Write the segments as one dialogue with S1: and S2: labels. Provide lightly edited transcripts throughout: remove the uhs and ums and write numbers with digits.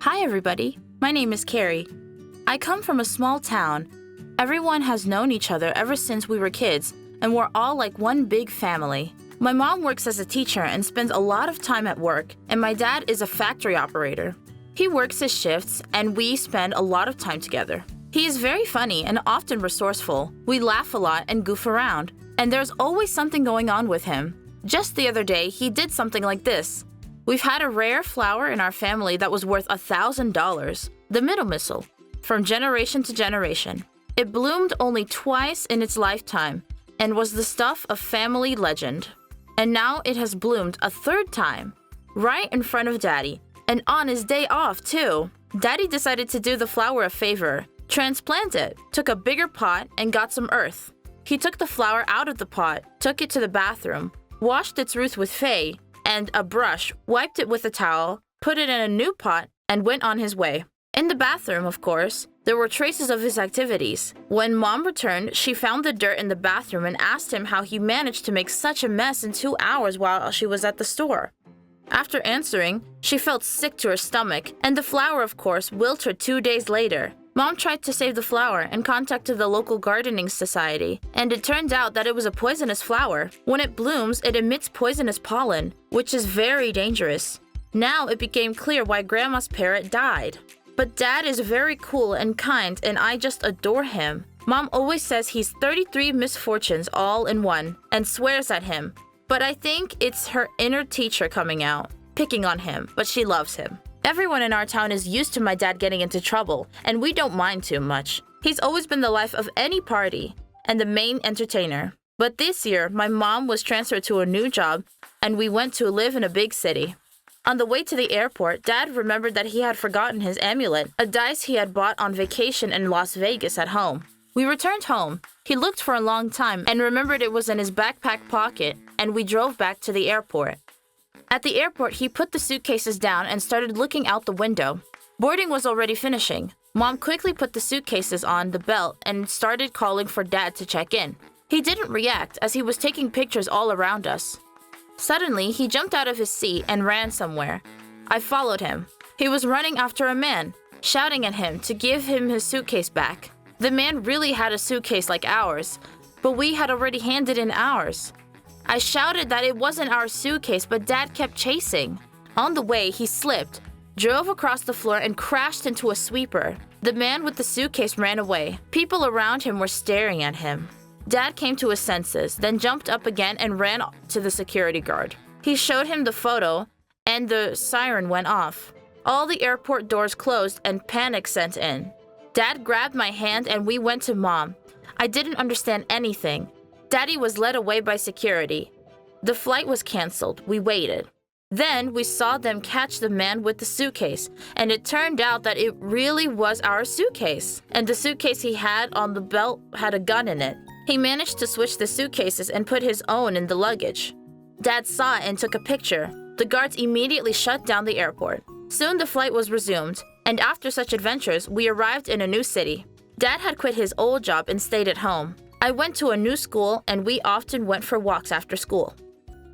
S1: Hi everybody, my name is Carrie. I come from a small town. Everyone has known each other ever since we were kids, and we're all like one big family. My mom works as a teacher and spends a lot of time at work, and my dad is a factory operator. He works his shifts, and we spend a lot of time together. He is very funny and often resourceful. We laugh a lot and goof around, and there's always something going on with him. Just the other day, he did something like this. We've had a rare flower in our family that was worth $1,000, the middle missile, from generation to generation. It bloomed only twice in its lifetime and was the stuff of family legend. And now it has bloomed a third time, right in front of Daddy, and on his day off too. Daddy decided to do the flower a favor, transplant it, took a bigger pot, and got some earth. He took the flower out of the pot, took it to the bathroom, washed its roots with Faye and a brush, wiped it with a towel, put it in a new pot, and went on his way. In the bathroom, of course, there were traces of his activities. When Mom returned, she found the dirt in the bathroom and asked him how he managed to make such a mess in 2 hours while she was at the store. After answering, she felt sick to her stomach, and the flower, of course, wilted 2 days later. Mom tried to save the flower and contacted the local gardening society, and it turned out that it was a poisonous flower. When it blooms, it emits poisonous pollen, which is very dangerous. Now it became clear why Grandma's parrot died. But Dad is very cool and kind, and I just adore him. Mom always says he's 33 misfortunes all in one, and swears at him. But I think it's her inner teacher coming out, picking on him, but she loves him. Everyone in our town is used to my dad getting into trouble, and we don't mind too much. He's always been the life of any party and the main entertainer. But this year, my mom was transferred to a new job, and we went to live in a big city. On the way to the airport, Dad remembered that he had forgotten his amulet, a dice he had bought on vacation in Las Vegas at home. We returned home. He looked for a long time and remembered it was in his backpack pocket, and we drove back to the airport. At the airport, he put the suitcases down and started looking out the window. Boarding was already finishing. Mom quickly put the suitcases on the belt and started calling for Dad to check in. He didn't react as he was taking pictures all around us. Suddenly, he jumped out of his seat and ran somewhere. I followed him. He was running after a man, shouting at him to give him his suitcase back. The man really had a suitcase like ours, but we had already handed in ours. I shouted that it wasn't our suitcase, but Dad kept chasing. On the way, he slipped, drove across the floor, and crashed into a sweeper. The man with the suitcase ran away. People around him were staring at him. Dad came to his senses, then jumped up again and ran to the security guard. He showed him the photo, and the siren went off. All the airport doors closed and panic set in. Dad grabbed my hand and we went to Mom. I didn't understand anything. Daddy was led away by security. The flight was canceled. We waited. Then we saw them catch the man with the suitcase, and it turned out that it really was our suitcase. And the suitcase he had on the belt had a gun in it. He managed to switch the suitcases and put his own in the luggage. Dad saw it and took a picture. The guards immediately shut down the airport. Soon the flight was resumed, and after such adventures, we arrived in a new city. Dad had quit his old job and stayed at home. I went to a new school, and we often went for walks after school.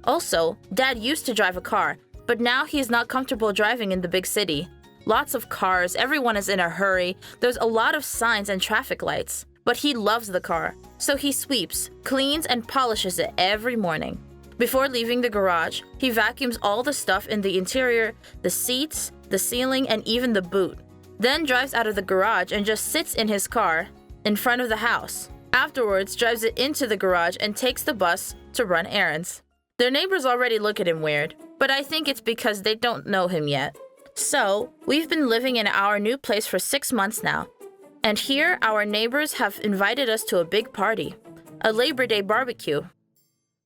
S1: Also, Dad used to drive a car, but now he is not comfortable driving in the big city. Lots of cars, everyone is in a hurry, there's a lot of signs and traffic lights. But he loves the car, so he sweeps, cleans, and polishes it every morning. Before leaving the garage, he vacuums all the stuff in the interior, the seats, the ceiling, and even the boot. Then drives out of the garage and just sits in his car in front of the house. Afterwards, drives it into the garage and takes the bus to run errands. Their neighbors already look at him weird, but I think it's because they don't know him yet. So, we've been living in our new place for 6 months now. And here, our neighbors have invited us to a big party, a Labor Day barbecue.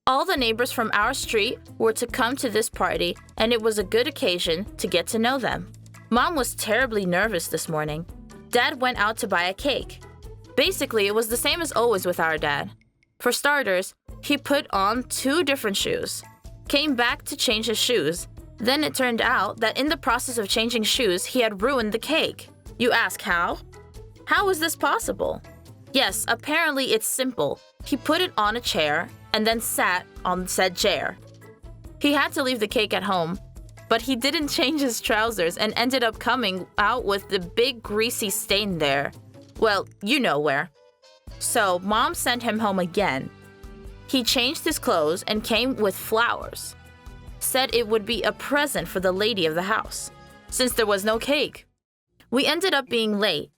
S1: All the neighbors from our street were to come to this party, and it was a good occasion to get to know them. Mom was terribly nervous this morning. Dad went out to buy a cake. Basically, it was the same as always with our dad. For starters, he put on 2 different shoes, came back to change his shoes. Then it turned out that in the process of changing shoes, he had ruined the cake. You ask how? How is this possible? Yes, apparently it's simple. He put it on a chair and then sat on said chair. He had to leave the cake at home, but he didn't change his trousers and ended up coming out with the big greasy stain there. Well, you know where. So Mom sent him home again. He changed his clothes and came with flowers. Said it would be a present for the lady of the house, since there was no cake. We ended up being late.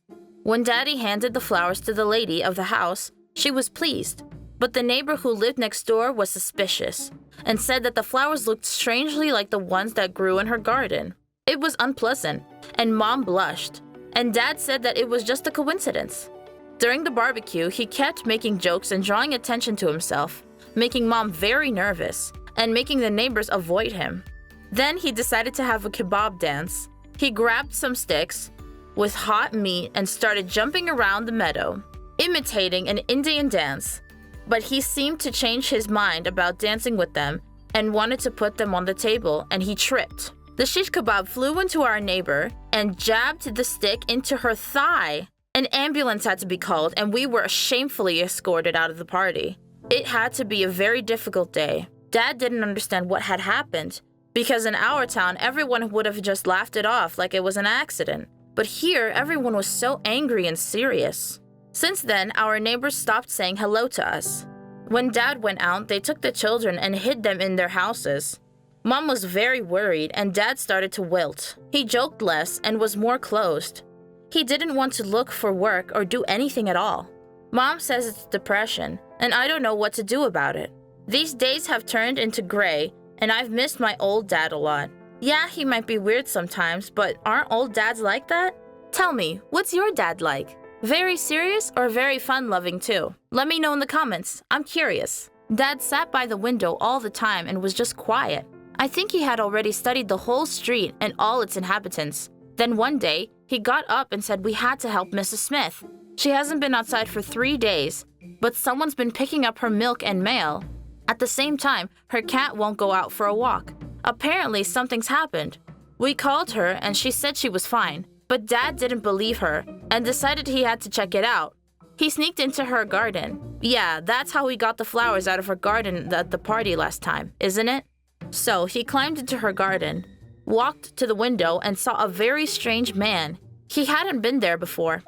S1: When Daddy handed the flowers to the lady of the house, she was pleased. But the neighbor who lived next door was suspicious and said that the flowers looked strangely like the ones that grew in her garden. It was unpleasant, and Mom blushed, and Dad said that it was just a coincidence. During the barbecue, he kept making jokes and drawing attention to himself, making Mom very nervous and making the neighbors avoid him. Then he decided to have a kebab dance. He grabbed some sticks with hot meat and started jumping around the meadow, imitating an Indian dance. But he seemed to change his mind about dancing with them and wanted to put them on the table, and he tripped. The shish kebab flew into our neighbor and jabbed the stick into her thigh. An ambulance had to be called, and we were shamefully escorted out of the party. It had to be a very difficult day. Dad didn't understand what had happened, because in our town, everyone would have just laughed it off like it was an accident. But here, everyone was so angry and serious. Since then, our neighbors stopped saying hello to us. When Dad went out, they took the children and hid them in their houses. Mom was very worried, and Dad started to wilt. He joked less and was more closed. He didn't want to look for work or do anything at all. Mom says it's depression, and I don't know what to do about it. These days have turned into gray, and I've missed my old dad a lot. Yeah, he might be weird sometimes, but aren't old dads like that? Tell me, what's your dad like? Very serious or very fun-loving too? Let me know in the comments. I'm curious. Dad sat by the window all the time and was just quiet. I think he had already studied the whole street and all its inhabitants. Then one day, he got up and said we had to help Mrs. Smith. She hasn't been outside for 3 days, but someone's been picking up her milk and mail. At the same time, her cat won't go out for a walk. Apparently, something's happened. We called her and she said she was fine, but Dad didn't believe her and decided he had to check it out. He sneaked into her garden. Yeah, that's how we got the flowers out of her garden at the party last time, isn't it? So he climbed into her garden, walked to the window and saw a very strange man. He hadn't been there before.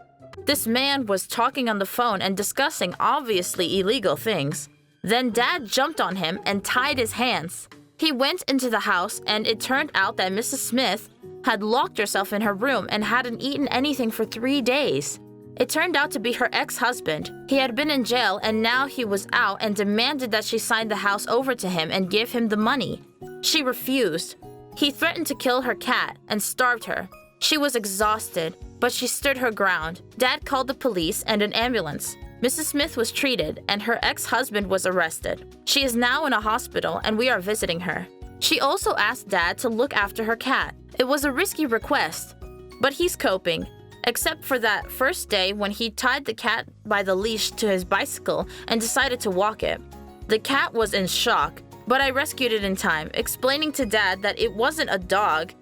S1: This man was talking on the phone and discussing obviously illegal things. Then Dad jumped on him and tied his hands. He went into the house, and it turned out that Mrs. Smith had locked herself in her room and hadn't eaten anything for 3 days. It turned out to be her ex-husband. He had been in jail, and now he was out and demanded that she sign the house over to him and give him the money. She refused. He threatened to kill her cat and starved her. She was exhausted, but she stood her ground. Dad called the police and an ambulance. Mrs. Smith was treated, and her ex-husband was arrested. She is now in a hospital, and we are visiting her. She also asked Dad to look after her cat. It was a risky request, but he's coping, except for that first day when he tied the cat by the leash to his bicycle and decided to walk it. The cat was in shock, but I rescued it in time, explaining to Dad that it wasn't a dog,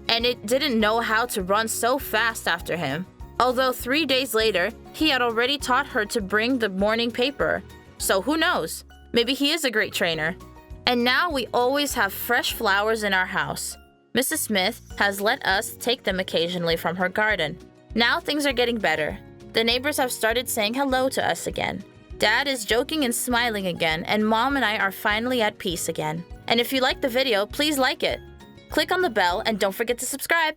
S1: and it didn't know how to run so fast after him. Although 3 days later, he had already taught her to bring the morning paper. So who knows? Maybe he is a great trainer. And now we always have fresh flowers in our house. Mrs. Smith has let us take them occasionally from her garden. Now things are getting better. The neighbors have started saying hello to us again. Dad is joking and smiling again, and Mom and I are finally at peace again. And if you liked the video, please like it. Click on the bell and don't forget to subscribe.